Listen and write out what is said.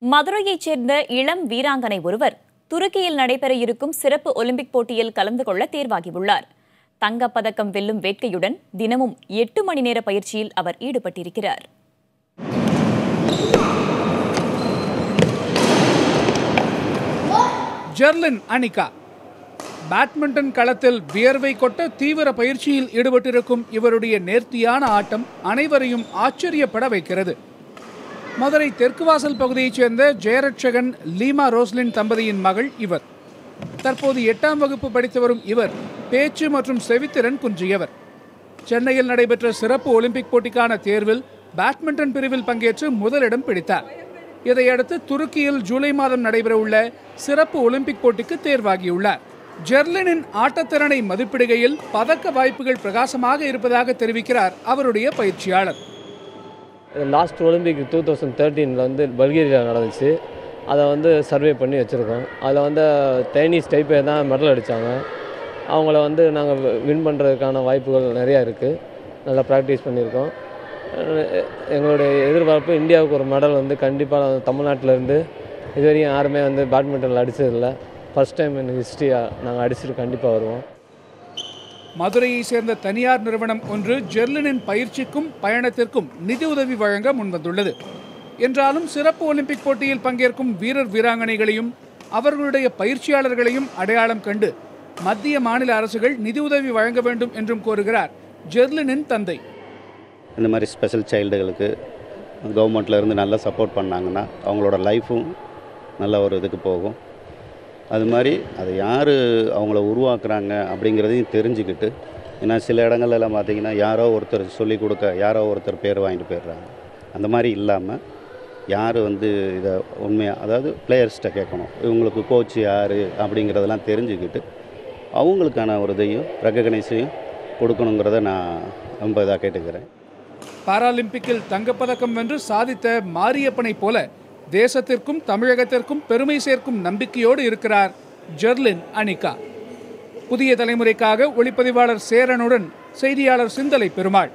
மதுரையைச் சேர்ந்த இளம் வீராங்கனை ஒருவர் துருக்கியில் நடைபெற இருக்கும் சிறப்பு ஒலிம்பிக் போட்டியில் கலந்து கொள்ள தேர்வாகியுள்ளார். தங்கப்பதக்கம் வெல்லும் வேட்கையுடன் தினமும் 8 மணி நேர பயிற்சியில் அவர் ஈடுபட்டிருக்கிறார். ஜெர்லின் அனிகா பேட்மிண்டன் களத்தில் வியர்வை கொட்ட தீவிர பயிற்சியில் ஈடுபட்டிருக்கும் இவருடைய நேர்த்தியான ஆட்டம் அனைவரையும் ஆச்சரியப்பட வைக்கிறது. மதுரை தெற்கு வாசல் பகுதியைச் சேர்ந்த ஜெயரட்சகன் லீமா ரோஸ்லின் தம்பதியின் மகள் இவர். தற்போது 8ஆம் வகுப்பு படித்து வரும் இவர் பேச்சு மற்றும் செவித்திறன் குன்றியவர். சென்னையில் நடைபெற்ற சிறப்பு ஒலிம்பிக் போட்டிக்கான தேர்வில் பேட்மிண்டன் பிரிவில் பங்கேற்று முதலிடம் பிடித்தார். இதையடுத்து துருக்கியில் ஜூலை மாதம் நடைபெறவுள்ள சிறப்பு ஒலிம்பிக் போட்டிக்கு தேர்வாகியுள்ளார். ஜெர்லினின் ஆட்டத்திறனை மதிப்பிடுகையில் பதக்க வாய்ப்புகள் பிரகாசமாக இருப்பதாக தெரிவிக்கிறார் அவருடைய பயிற்சியாளர். லாஸ்ட் ஒலிம்பிக் 2013 வந்து பல்கேரியா நடந்துச்சு. அதை சர்வே பண்ணி வச்சுருக்கோம். அதில் சைனீஸ் டைப்பே தான் மெடல் அடித்தாங்க. அவங்கள நாங்கள் வின் பண்ணுறதுக்கான வாய்ப்புகள் நிறையா இருக்குது. நல்லா ப்ராக்டிஸ் பண்ணியிருக்கோம். எங்களுடைய எதிர்பார்ப்பு இந்தியாவுக்கு ஒரு மெடல் கண்டிப்பாக தமிழ்நாட்டிலேருந்து இதுவரையும் யாருமே பேட்மிண்டனில் அடித்ததில்லை. ஃபர்ஸ்ட் டைம் இன் ஹிஸ்ட்ரியாக நாங்கள் அடிச்சுட்டு கண்டிப்பாக வருவோம். மதுரையை சேர்ந்த தனியார் நிறுவனம் ஒன்று ஜெர்லினின் பயிற்சிக்கும் பயணத்திற்கும் நிதி உதவி வழங்க முன்வந்துள்ளது. என்றாலும் சிறப்பு ஒலிம்பிக் போட்டியில் பங்கேற்கும் வீரர் வீராங்கனைகளையும் அவர்களுடைய பயிற்சியாளர்களையும் அடையாளம் கண்டு மத்திய மாநில அரசுகள் நிதி உதவி வழங்க வேண்டும் என்றும் கோருகிறார் ஜெர்லினின் தந்தை. இந்த மாதிரி ஸ்பெஷல் சைல்டுகளுக்கு கவர்மெண்ட்லேருந்து நல்லா சப்போர்ட் பண்ணாங்கன்னா அவங்களோட லைஃப்பும் நல்ல ஒரு இதுக்கு போகும். அது மாதிரி அதை யார் அவங்கள உருவாக்குறாங்க அப்படிங்கிறதையும் தெரிஞ்சுக்கிட்டு, ஏன்னா சில இடங்கள்லாம் பார்த்திங்கன்னா யாரோ ஒருத்தர் சொல்லிக் கொடுக்க யாரோ ஒருத்தர் பேர் வாங்கிட்டு போயிடுறாங்க. அந்த மாதிரி இல்லாமல் யார் இதை உண்மையாக, அதாவது பிளேயர்ஸ்கிட்ட கேட்கணும், இவங்களுக்கு கோச் யார் அப்படிங்கிறதெல்லாம் தெரிஞ்சுக்கிட்டு அவங்களுக்கான ஒரு இதையும் ரெகக்னைஸையும் கொடுக்கணுங்கிறத நான் ரொம்ப இதாக கேட்டுக்கிறேன். பாராலிம்பிக்கில் தங்கப்பதக்கம் வென்று சாதித்த மாரியப்பனை போல தேசத்திற்கும் தமிழகத்திற்கும் பெருமை சேர்க்கும் நம்பிக்கையோடு இருக்கிறார் ஜெர்லின் அனிகா. புதிய தலைமுறைக்காக ஒளிப்பதிவாளர் சேரனுடன் செய்தியாளர் சிந்தலை பெருமாள்.